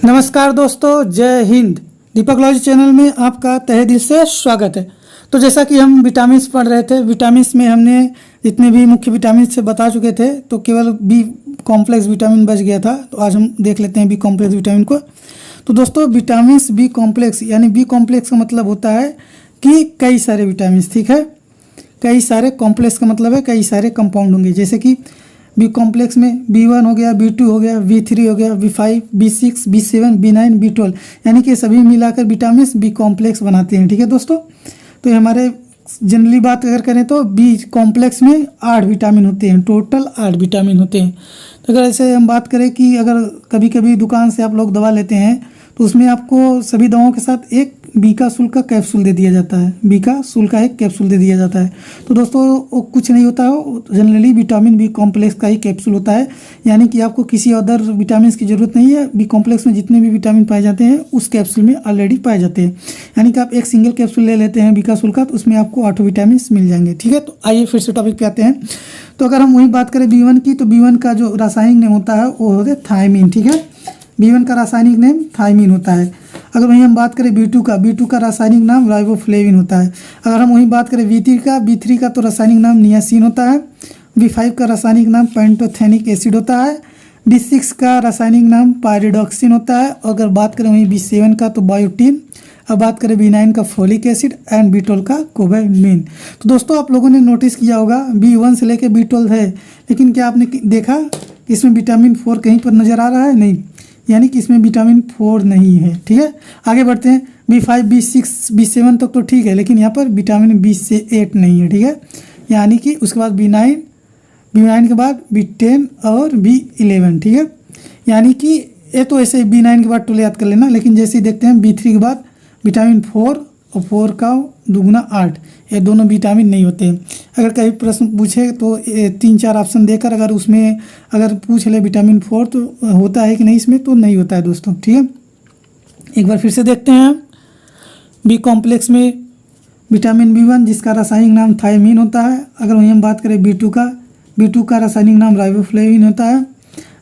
नमस्कार दोस्तों, जय हिंद। दीपक लॉजी चैनल में आपका तहे दिल से स्वागत है। तो जैसा कि हम विटामिन्स पढ़ रहे थे, विटामिन्स में हमने जितने भी मुख्य विटामिन से बता चुके थे, तो केवल बी कॉम्प्लेक्स विटामिन बच गया था। तो आज हम देख लेते हैं बी कॉम्प्लेक्स विटामिन को। तो दोस्तों, विटामिन्स बी कॉम्प्लेक्स यानी बी कॉम्प्लेक्स का मतलब होता है कि कई सारे विटामिन्स, ठीक है। कई सारे कॉम्प्लेक्स का मतलब है कई सारे कंपाउंड होंगे। जैसे कि बी कॉम्प्लेक्स में B1 हो गया, B2 हो गया, B3 हो गया, B5, B6, B7, B9, B12, यानी कि सभी मिलाकर विटामिन बी कॉम्प्लेक्स बनाते हैं, ठीक है दोस्तों। तो ये हमारे जनरली बात अगर करें तो बी कॉम्प्लेक्स में 8 विटामिन होते हैं, टोटल 8 विटामिन होते हैं। तो अगर ऐसे हम बात करें कि अगर कभी कभी दुकान से आप लोग दवा लेते हैं तो उसमें आपको सभी दवाओं के साथ एक बी का शुल्क का कैप्सूल दे दिया जाता है। बी का शुल्क का एक कैप्सूल दे दिया जाता है। तो दोस्तों, वो कुछ नहीं होता है, जनरली विटामिन बी कॉम्प्लेक्स का ही कैप्सूल होता है। यानी कि आपको किसी अदर विटामिन की ज़रूरत नहीं है। बी कॉम्प्लेक्स में जितने भी विटामिन पाए जाते हैं उस कैप्सूल में ऑलरेडी पाए जाते हैं। यानी कि आप एक सिंगल कैप्सूल ले लेते हैं बी का शुल्क का, तो उसमें आपको 8 विटामिन मिल जाएंगे, ठीक है। तो आइए फिर से टॉपिक पे आते हैं। तो अगर हम वही बात करें B1 की, तो B1 का जो रासायनिक नेम होता है वो होता है थायमीन, ठीक है। B1 का रासायनिक नेम थायमीन होता है। अगर वहीं हम बात करें B2 का रासायनिक नाम राइबोफ्लेविन होता है। अगर हम वहीं बात करें B3 का तो रासायनिक नाम नियासिन होता है। B5 का रासायनिक नाम पेंटोथेनिक एसिड होता है। B6 का रासायनिक नाम पायरिडॉक्सिन होता है। अगर बात करें वहीं B7 का तो बायोटीन। अब बात करें B9 का फोलिक एसिड एंड B12 का कोबालमिन। तो दोस्तों, आप लोगों ने नोटिस किया होगा B1 से लेकर B12 है, लेकिन क्या आपने देखा कि इसमें विटामिन 4 कहीं पर नज़र आ रहा है? नहीं, यानी कि इसमें विटामिन 4 नहीं है, ठीक है। आगे बढ़ते हैं। B5, B6, B7 तक तो ठीक है, लेकिन यहाँ पर विटामिन B से 8 नहीं है, ठीक है। यानी कि उसके बाद B9 के बाद B10 और B11, ठीक है। यानी कि ये तो ऐसे B9 के बाद 12 याद कर लेना, लेकिन जैसे ही देखते हैं B3 के बाद विटामिन 4 और 4 का दुगुना 8, ये दोनों विटामिन नहीं होते हैं। अगर कहीं प्रश्न पूछे तो 3-4 ऑप्शन देकर अगर उसमें अगर पूछ ले विटामिन 4 तो होता है कि नहीं, इसमें तो नहीं होता है दोस्तों, ठीक है। एक बार फिर से देखते हैं। बी कॉम्प्लेक्स में विटामिन B1 जिसका रासायनिक नाम थायमीन होता है। अगर वहीं हम बात करें B2 का रासायनिक नाम राइबोफ्लेविन होता है।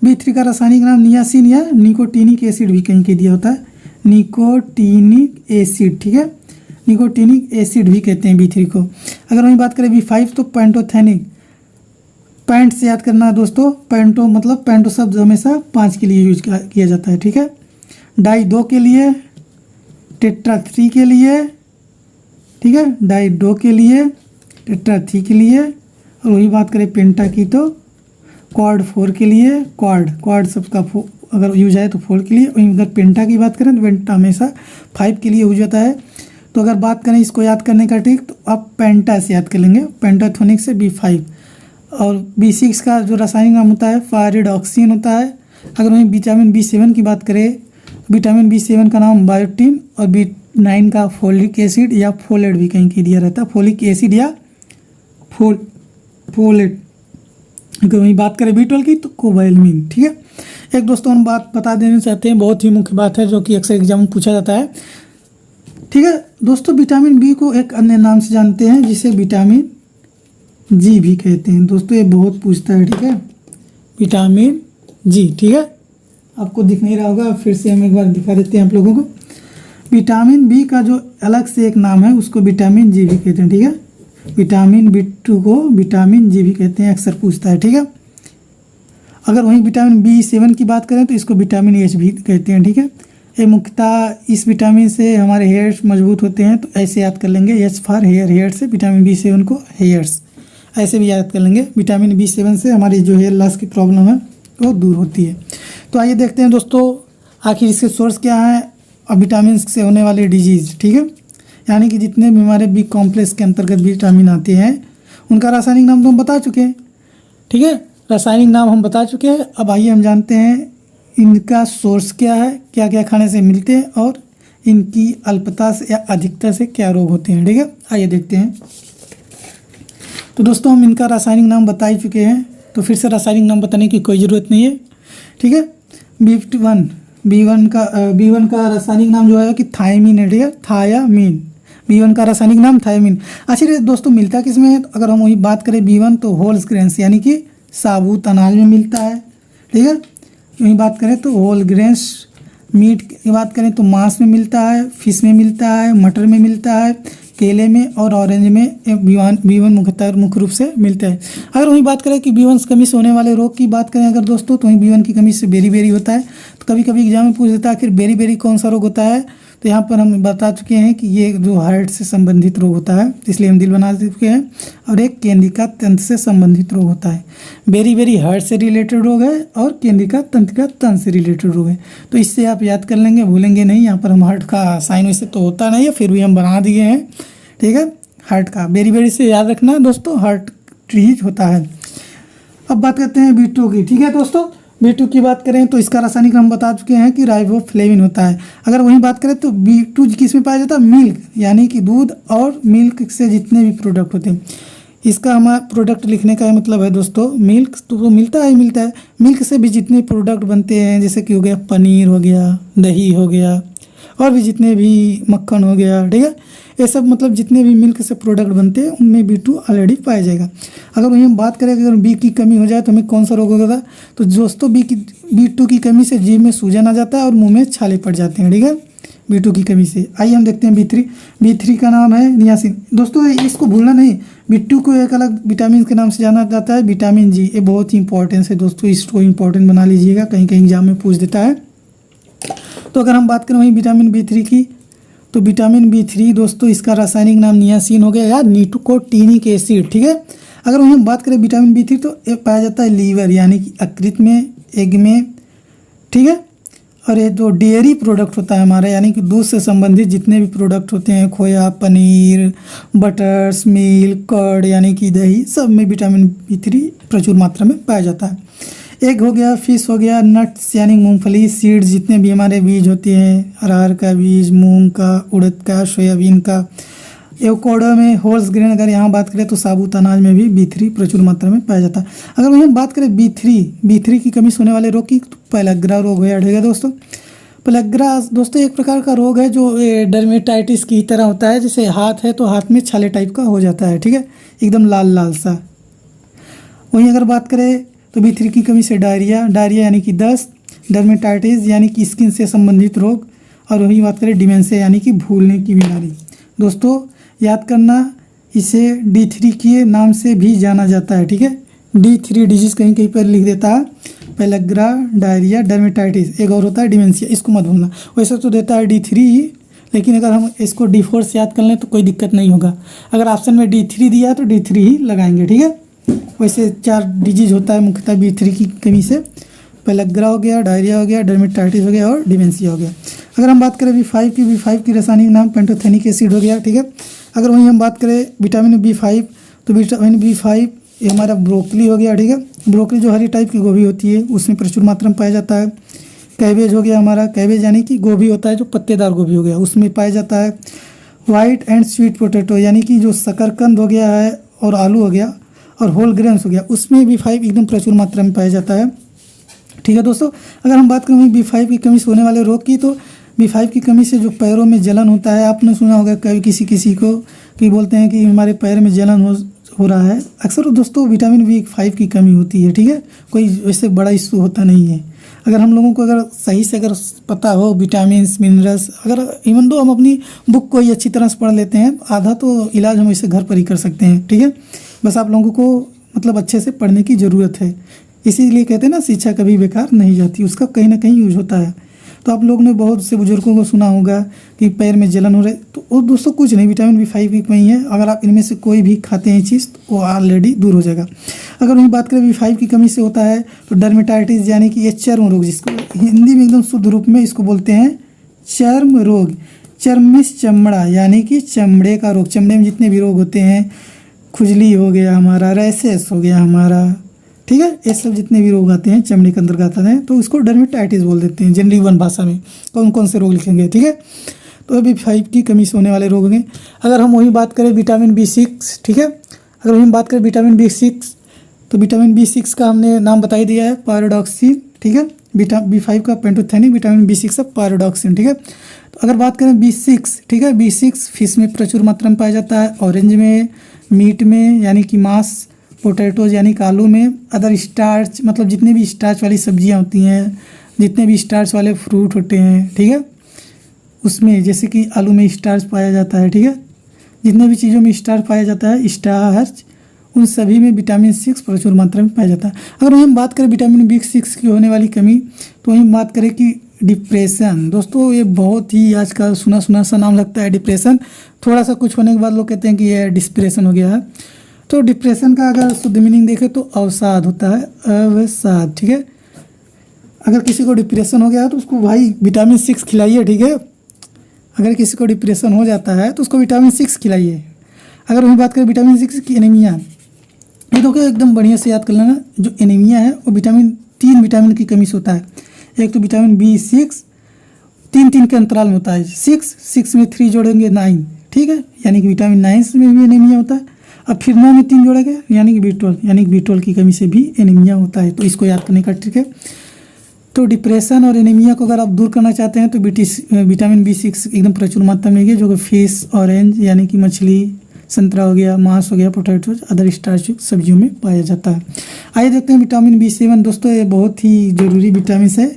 B3 का रासायनिक नाम नियासिन या निकोटीनिक एसिड भी कहीं के दिया होता है, निकोटीनिक एसिड, ठीक है। निकोटीनिक एसिड भी कहते हैं B3 को। अगर वहीं बात करें B5 तो पेंटोथेनिक, पैंट से याद करना दोस्तों, पेंटो मतलब पेंटो शब्द हमेशा 5 के लिए यूज किया जाता है, ठीक है। डाई 2 के लिए, टेट्रा 3 के लिए, ठीक है। डाई 2 के लिए, टेट्रा 3 के लिए। और वही बात करें पेंटा की तो क्वाड 4 के लिए, क्वाड सबका अगर यूज है तो 4 के लिए। वहीं अगर पेंटा की बात करें तो पेंटा हमेशा 5 के लिए यूज होता है। तो अगर बात करें इसको याद करने का ट्रिक, तो आप पेंटा से याद कर लेंगे, पेंटाथोनिक से B5। और B6 का जो रासायनिक नाम होता है पायरिडॉक्सिन होता है। अगर वहीं विटामिन B7 की बात करें, विटामिन B7 का नाम बायोटीन और B9 का फोलिक एसिड या फोलेट भी कहीं के दिया रहता है, फोलिक एसिड या फोलेट। अगर वहीं बात करें B12 की तो कोबालमिन, ठीक है। एक दोस्तों हम बात बता देना चाहते हैं, बहुत ही मुख्य बात है जो कि अक्सर एग्जाम में पूछा जाता है, ठीक है दोस्तों। विटामिन बी को एक अन्य नाम से जानते हैं जिसे विटामिन जी भी कहते हैं दोस्तों। ये बहुत पूछता है, ठीक है, विटामिन जी, ठीक है। आपको दिख नहीं रहा होगा, फिर से हम एक बार दिखा देते हैं आप लोगों को। विटामिन बी का जो अलग से एक नाम है उसको विटामिन जी भी कहते हैं, ठीक है। विटामिन B2 को विटामिन जी भी कहते हैं, अक्सर पूछता है, ठीक है। अगर वहीं विटामिन B7 की बात करें तो इसको विटामिन एच भी कहते हैं, ठीक है। ये मुख्यतः इस विटामिन से हमारे हेयर्स मजबूत होते हैं, तो ऐसे याद कर लेंगे, एच फॉर हेयर, हेयर से विटामिन B7 को हेयर्स, ऐसे भी याद कर लेंगे। विटामिन B7 से हमारी जो हेयर लॉस की प्रॉब्लम है वो दूर होती है। तो आइए देखते हैं दोस्तों, आखिर इसके सोर्स क्या है और विटामिन से होने वाले डिजीज़, ठीक है। यानी कि जितने भी हमारे बी कॉम्प्लेक्स के अंतर्गत विटामिन आते हैं उनका रासायनिक नाम तो हम बता चुके हैं, ठीक है। रासायनिक नाम हम बता चुके हैं। अब आइए हम जानते हैं इनका सोर्स क्या है, क्या क्या खाने से मिलते हैं और इनकी अल्पता से या अधिकता से क्या रोग होते हैं, ठीक है। आइए देखते हैं। तो दोस्तों, हम इनका रासायनिक नाम बता ही चुके हैं, तो फिर से रासायनिक नाम बताने की कोई ज़रूरत नहीं है, ठीक है। B1 का रासायनिक नाम जो है कि थायमीन है, ठीक है, थायामीन। B1 का रासायनिक नाम थायमीन। अच्छा दोस्तों, मिलता किसमें है? अगर हम वही बात करें B1 तो होल ग्रेन्स यानी कि साबुत अनाज में मिलता है, ठीक है। वहीं बात करें तो होल ग्रेन्स मीट की बात करें तो मांस में मिलता है, फिश में मिलता है, मटर में मिलता है, केले में और ऑरेंज में B1 मुख्य रूप से मिलते हैं। अगर वहीं बात करें कि B1 की कमी से होने वाले रोग की बात करें अगर दोस्तों, तो वहीं B1 की कमी से बेरी होता है। तो कभी कभी एग्जाम में पूछ देता है आखिर बेरी कौन सा रोग होता है, तो यहाँ पर हम बता चुके हैं कि ये जो हार्ट से संबंधित रोग होता है, इसलिए हम दिल बना चुके हैं। और एक केंद्रिका तंत्र से संबंधित रोग होता है। बेरी हार्ट से रिलेटेड रोग है और केंद्रिका तंत्र से रिलेटेड रोग है। तो इससे आप याद कर लेंगे, भूलेंगे नहीं। यहाँ पर हम हार्ट का साइन वैसे तो होता नहीं है, फिर भी हम बना दिए हैं, ठीक है। हार्ट का बेरी से याद रखना दोस्तों, हार्ट ट्रीज होता है। अब बात करते हैं B2 की, ठीक है दोस्तों। B2 की बात करें तो इसका रासायनिक हम बता चुके हैं कि राइबोफ्लेविन होता है। अगर वहीं बात करें तो B2 किस में पाया जाता है, मिल्क, यानी कि दूध और मिल्क से जितने भी प्रोडक्ट होते हैं। इसका हमारा प्रोडक्ट लिखने का मतलब है दोस्तों, मिल्क तो मिलता है मिल्क से भी जितने प्रोडक्ट बनते हैं, जैसे कि हो गया पनीर हो गया, दही हो गया और भी जितने भी मक्खन हो गया, ठीक है। ये सब मतलब जितने भी मिल्क से प्रोडक्ट बनते हैं उनमें B2 ऑलरेडी पाया जाएगा। अगर वहीं हम बात करें अगर B की कमी हो जाए तो हमें कौन सा रोग होगा, तो दोस्तों B2 की कमी से जीभ में सूजन आ जाता है और मुंह में छाले पड़ जाते हैं, ठीक है, B2 की कमी से। आइए हम देखते हैं B3 का नाम है नियासिन। दोस्तों इसको भूलना नहीं, B2 को एक अलग विटामिन के नाम से जाना जाता है, विटामिन G। ये बहुत ही इंपॉर्टेंस है दोस्तों, इसको इंपॉर्टेंट बना लीजिएगा, कहीं एग्जाम में पूछ देता है। तो अगर हम बात करें वहीं विटामिन B3 की, तो विटामिन B3 दोस्तों इसका रासायनिक नाम नियासिन हो गया या निकोटीनिक एसिड, ठीक है। अगर वहीं हम बात करें विटामिन B3 तो ये पाया जाता है लीवर यानी कि यकृत में, एग में, ठीक है। और ये जो डेयरी प्रोडक्ट होता है हमारा, यानी कि दूध से संबंधित जितने भी प्रोडक्ट होते हैं, खोया, पनीर, बटर्स, मिल्क, कर्ड यानी कि दही, सब में विटामिन B3 प्रचुर मात्रा में पाया जाता है। एग हो गया, फिश हो गया, नट्स यानी मूंगफली, सीड्स जितने भी हमारे बीज होते हैं, अरहर का बीज, मूंग का, उड़द का, सोयाबीन का, एवोकाडो में, होल्स ग्रेन अगर यहाँ बात करें तो साबुत अनाज में भी B3 प्रचुर मात्रा में पाया जाता है। अगर वहीं हम बात करें B3 की कमी से होने वाले रोग की, तो पेलग्रा रोग हो जाएगा दोस्तों। पेलग्रा दोस्तों एक प्रकार का रोग है जो डर्मेटाइटिस की तरह होता है, जैसे हाथ है तो हाथ में छाले टाइप का हो जाता है, ठीक है, एकदम लाल सा। वहीं अगर बात करें तो B3 की कमी से डायरिया यानी कि दस्त, डर्मेटाइटिस यानी कि स्किन से संबंधित रोग, और वहीं बात करें डिमेंशिया यानी कि भूलने की बीमारी। दोस्तों याद करना, इसे D3 के नाम से भी जाना जाता है, ठीक है। D3 डिजीज कहीं पर लिख देता है, पेलग्रा, डायरिया, डर्मेटाइटिस, एक और होता है डिमेंशिया, इसको मत भूलना। वैसे तो देता है D3 ही, लेकिन अगर हम इसको D4 से याद कर लें तो कोई दिक्कत नहीं होगा। अगर ऑप्शन में D3 दिया है तो D3 ही लगाएंगे, ठीक है। वैसे 4 डिजीज होता है मुख्यतः B3 की कमी से, पेलग्रा हो गया, डायरिया हो गया, डर्मेटाइटिस हो गया और डिमेंशिया हो गया। अगर हम बात करें B5 की रासायनिक नाम पेंटोथेनिक एसिड हो गया, ठीक है। अगर वहीं हम बात करें विटामिन B5 तो विटामिन B5 ये हमारा ब्रोकली हो गया, ठीक है। ब्रोकली जो हरी टाइप की गोभी होती है उसमें प्रचुर मात्रा में पाया जाता है। कैबेज हो गया हमारा, कैबेज यानी कि गोभी होता है जो पत्तेदार गोभी हो गया, उसमें पाया जाता है। वाइट एंड स्वीट पोटैटो यानी कि जो शकरकंद हो गया है और आलू हो गया और होल ग्रेन्स हो गया, उसमें B5 एकदम प्रचुर मात्रा में पाया जाता है, ठीक है दोस्तों। अगर हम बात करें B5 की कमी से होने वाले रोग की, तो B5 की कमी से जो पैरों में जलन होता है, आपने सुना होगा कभी किसी को कि बोलते हैं कि हमारे पैर में जलन हो रहा है, अक्सर दोस्तों विटामिन B5 की कमी होती है, ठीक है। कोई वैसे बड़ा इशू होता नहीं है। अगर हम लोगों को अगर सही से अगर पता हो विटामिन मिनरल्स, अगर इवन दो हम अपनी बुक को ही अच्छी तरह से पढ़ लेते हैं, आधा तो इलाज हम इसे घर पर ही कर सकते हैं, ठीक है। बस आप लोगों को मतलब अच्छे से पढ़ने की ज़रूरत है, इसीलिए कहते हैं ना शिक्षा कभी बेकार नहीं जाती, उसका कहीं ना कहीं यूज होता है। तो आप लोग ने बहुत से बुजुर्गों को सुना होगा कि पैर में जलन हो रही, तो वो दोस्तों कुछ नहीं, विटामिन B5 की कमी है। अगर आप इनमें से कोई भी खाते हैं चीज़ तो वो ऑलरेडी दूर हो जाएगा। अगर वहीं बात करें B5 की कमी से होता है तो डर्मेटाइटिस यानी कि ये चर्म रोग, जिसको हिंदी में एकदम शुद्ध रूप में इसको बोलते हैं चर्म रोग। चर्मिस चमड़ा यानी कि चमड़े का रोग, चमड़े में जितने भी रोग होते हैं, खुजली हो गया हमारा, रैसेस हो गया हमारा, ठीक है, ये सब जितने भी रोग आते हैं चमड़े के अंतर्गत आते हैं, तो इसको डर्मेटाइटिस बोल देते हैं जनरली वन भाषा में। कौन कौन से रोग लिखेंगे, ठीक है। तो B5 की कमी से होने वाले रोग होंगे। अगर हम वही बात करें विटामिन B6, ठीक है, अगर वही बात करें विटामिन B6 तो विटामिन B6 का हमने नाम बता ही दिया है, पायरोडॉक्सिन, ठीक है। B5 का पेंटोथेनिक, विटामिन B6 का पायरोडॉक्सिन, ठीक है। तो अगर बात करें B6, ठीक है, B6 फिश में प्रचुर मात्रा में पाया जाता है, ऑरेंज में, मीट में यानी कि मांस, पोटैटोज यानी कि आलू में, अदर स्टार्च मतलब जितने भी स्टार्च वाली सब्जियां होती हैं, जितने भी स्टार्च वाले फ्रूट होते हैं, ठीक है, उसमें जैसे कि आलू में स्टार्च पाया जाता है, ठीक है, जितने भी चीज़ों में स्टार्च पाया जाता है, स्टार्च, उन सभी में विटामिन 6 प्रचुर मात्रा में पाया जाता है। अगर वहीं हम बात करें विटामिन B6 की होने वाली कमी, तो वहीं बात करें कि डिप्रेशन, दोस्तों ये बहुत ही आजकल सुना सुना सा नाम लगता है डिप्रेशन। थोड़ा सा कुछ होने के बाद लोग कहते हैं कि ये डिप्रेशन हो गया है। तो डिप्रेशन का अगर शुद्ध मीनिंग देखें तो अवसाद होता है, अवसाद, ठीक है। अगर किसी को डिप्रेशन हो गया है तो उसको भाई विटामिन 6 खिलाइए, ठीक है। अगर किसी को डिप्रेशन हो जाता है तो उसको विटामिन 6 खिलाइए। अगर वही बात करें विटामिन 6 की एनीमिया, ये तो क्या एकदम बढ़िया से याद कर लेना, जो एनीमिया है वो तीन विटामिन की कमी से होता है। एक तो विटामिन B6 तीन के अंतराल में होता है, 6 में 3 जोड़ेंगे 9, ठीक है, यानी कि विटामिन 9 में भी एनीमिया होता है। अब फिर 9 में 3 जोड़ेंगे यानी कि B12, यानी कि B12 की कमी से भी एनीमिया होता है। तो इसको याद करने का ट्रिक है। तो डिप्रेशन और एनीमिया को अगर आप दूर करना चाहते हैं तो विटामिन B6 एकदम प्रचुर मात्रा में है, जो कि फिश, ऑरेंज यानी कि मछली, संतरा हो गया, मांस हो गया, पोटैटोज, अदर स्टार्च युक्त सब्जियों में पाया जाता है। आइए देखते हैं विटामिन B7। दोस्तों ये बहुत ही ज़रूरी विटामिन है,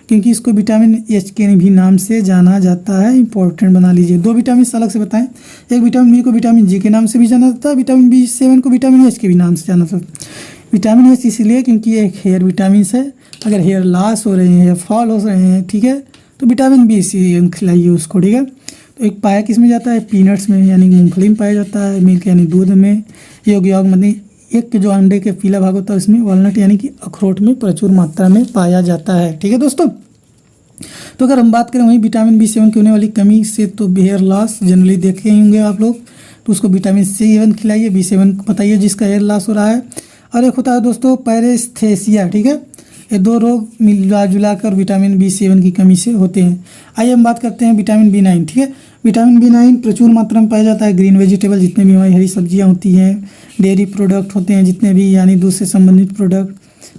क्योंकि इसको विटामिन H के भी नाम से जाना जाता है। इंपॉर्टेंट बना लीजिए। 2 विटामिन अलग से बताएं। एक विटामिन B को विटामिन G के नाम से भी जाना जाता है, विटामिन B7 को विटामिन H के भी नाम से जाना जाता है। विटामिन H इसलिए क्योंकि ये एक हेयर विटामिन है। अगर हेयर लॉस हो रहे हैं, हेयर फॉल हो रहे हैं, ठीक है, तो विटामिन B7 खिलाइए उसको, ठीक है। तो एक पाया किस में जाता है, पीनट्स में यानी मूंगफली में पाया जाता है, मिल्क यानी दूध में, योग मतलब एक जो अंडे के पीला भाग होता है उसमें, वॉलनट यानी कि अखरोट में प्रचुर मात्रा में पाया जाता है, ठीक है दोस्तों। तो अगर हम बात करें वहीं विटामिन B7 की होने वाली कमी से, तो हेयर लॉस जनरली देखे होंगे आप लोग, तो उसको विटामिन C7 खिलाइए, B7 बताइए जिसका हेयर लॉस हो रहा है। और एक होता है दोस्तों पैरेस्थेसिया, ठीक है। ये 2 रोग मिला जुला कर विटामिन B7 की कमी से होते हैं। आइए हम बात करते हैं विटामिन B9, ठीक है। विटामिन B9 प्रचुर मात्रा में पाया जाता है ग्रीन वेजिटेबल, जितने भी हमारी हरी सब्जियां होती हैं, डेयरी प्रोडक्ट होते हैं जितने भी, यानी दूध से संबंधित प्रोडक्ट,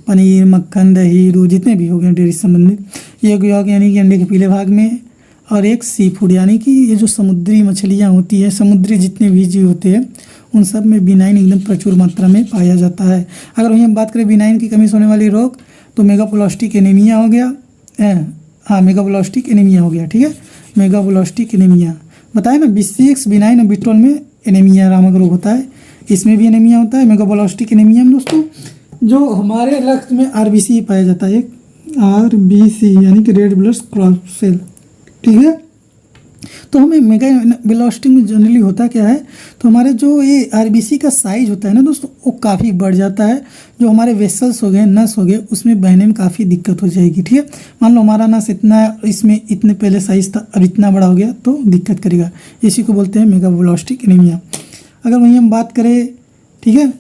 पनीर, मक्खन, दही, दूध, जितने भी हो गए डेयरी से संबंधित। योग यानी कि अंडे के पीले भाग में, और एक सी फूड यानी कि ये जो समुद्री मछलियाँ होती है, समुद्री जितने भी जीव होते हैं, उन सब में B9 एकदम प्रचुर मात्रा में पाया जाता है। अगर वहीं हम बात करें B9 की कमी से होने वाली रोग, तो मेगाप्लास्टिक एनीमिया हो गया, हाँ मेगाप्लास्टिक एनीमिया हो गया, ठीक है। मेगाप्लास्टिक एनीमिया बताए ना, B6, B9 और B12 में एनीमिया नामक रोग होता है, इसमें भी एनीमिया होता है। मेगाप्लास्टिक एनीमिया में दोस्तों जो हमारे रक्त में RBC पाया जाता है, एक RBC यानी कि रेड ब्लड सेल, ठीक है। तो हमें मेगाप्लास्टिक में जनरली होता क्या है, तो हमारे जो ये RBC का साइज होता है ना दोस्तों, वो काफ़ी बढ़ जाता है। जो हमारे वेसल्स हो गए, नस हो गए, उसमें बहने में काफ़ी दिक्कत हो जाएगी, ठीक है। मान लो हमारा नस इतना है, इसमें इतने पहले साइज था, अब इतना बड़ा हो गया तो दिक्कत करेगा। इसी को बोलते हैं मेगाप्लास्टिक एनीमिया। अगर वहीं हम बात करें, ठीक है,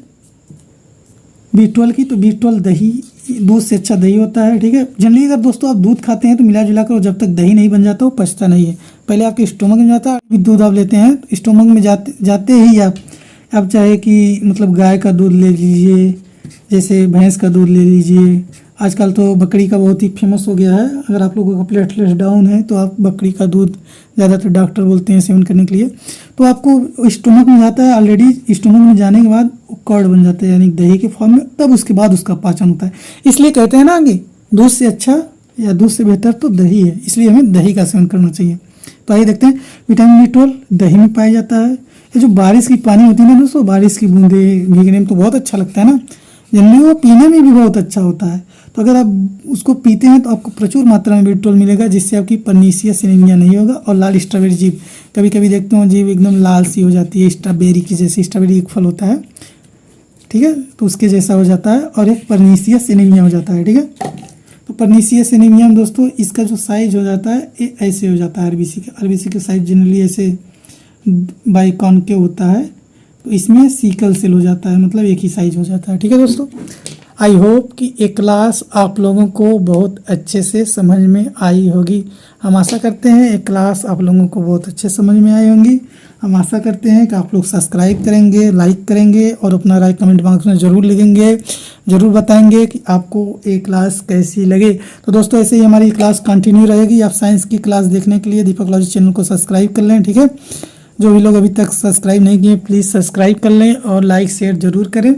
B12 की, तो B12 दही, दूध से अच्छा दही होता है, ठीक है। जनरली अगर दोस्तों आप दूध खाते हैं तो मिला जुला कर जब तक दही नहीं बन जाता वो पचता नहीं है। पहले आपके स्टोमक में जाता है, दूध आप लेते हैं तो स्टोमक में जाते ही आप चाहे कि मतलब गाय का दूध ले लीजिए, जैसे भैंस का दूध ले लीजिए, आजकल तो बकरी का बहुत ही फेमस हो गया है। अगर आप लोगों का प्लेटलेट्स डाउन है तो आप बकरी का दूध ज़्यादातर डॉक्टर बोलते हैं सेवन करने के लिए। तो आपको स्टोमक में जाता है, ऑलरेडी स्टोमक में जाने के बाद कर्ड बन जाता है यानी दही के फॉर्म में, तब उसके बाद उसका पाचन होता है। इसलिए कहते हैं ना कि दूध से अच्छा या दूध से बेहतर तो दही है, इसलिए हमें दही का सेवन करना चाहिए। तो आइए देखते हैं, विटामिन B12 दही में पाया जाता है। ये जो बारिश की पानी होती है ना दोस्तों, बारिश की बूंदे भीगने में तो बहुत अच्छा लगता है ना, जनरली वो पीने में भी बहुत अच्छा होता है। तो अगर आप उसको पीते हैं तो आपको प्रचुर मात्रा में B12 मिलेगा, जिससे आपकी पर्नीशियस एनीमिया नहीं होगा। और लाल स्ट्रॉबेरी जीभ, कभी कभी देखते हो जीभ एकदम लाल सी हो जाती है, स्ट्रॉबेरी की जैसे, स्ट्रॉबेरी एक फल होता है, ठीक है, तो उसके जैसा हो जाता है, और एक पर्नीशियस एनीमिया हो जाता है, ठीक है। तो पर्नीशियस एनीमिया में दोस्तों इसका जो साइज हो जाता है ये ऐसे हो जाता है, RBC के साइज जनरली ऐसे बाइकॉनकेव होता है, तो इसमें सीकल सेल हो जाता है, मतलब एक ही साइज हो जाता है, ठीक है दोस्तों। आई होप कि ये क्लास आप लोगों को बहुत अच्छे से समझ में आई होगी। हम आशा करते हैं ये क्लास आप लोगों को बहुत अच्छे समझ में आई होंगी। हम आशा करते हैं कि आप लोग सब्सक्राइब करेंगे, लाइक करेंगे और अपना राय कमेंट बॉक्स में ज़रूर लिखेंगे, ज़रूर बताएंगे कि आपको ये क्लास कैसी लगे। तो दोस्तों ऐसे ही हमारी क्लास कंटिन्यू रहेगी। आप साइंस की क्लास देखने के लिए दीपक लॉजिक चैनल को सब्सक्राइब कर लें, ठीक है। जो भी लोग अभी तक सब्सक्राइब नहीं किए प्लीज़ सब्सक्राइब कर लें और लाइक शेयर ज़रूर करें।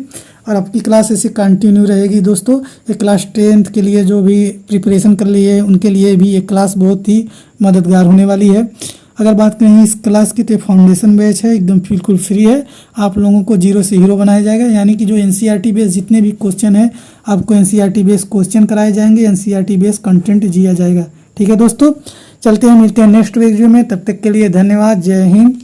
और आपकी क्लास ऐसे कंटिन्यू रहेगी दोस्तों। ये क्लास 10th के लिए जो भी प्रिपरेशन कर लिए है उनके लिए भी ये क्लास बहुत ही मददगार होने वाली है। अगर बात करें इस क्लास की, तो फाउंडेशन बैच है, एकदम बिल्कुल फ्री है। आप लोगों को जीरो से हीरो बनाया जाएगा, यानी कि जो एनसीईआरटी बेस जितने भी क्वेश्चन है आपको एनसीईआरटी बेस क्वेश्चन कराए जाएंगे, एनसीईआरटी बेस कंटेंट दिया जाएगा। ठीक है दोस्तों, चलते हैं, मिलते हैं नेक्स्ट वीडियो में। तब तक के लिए धन्यवाद। जय हिंद।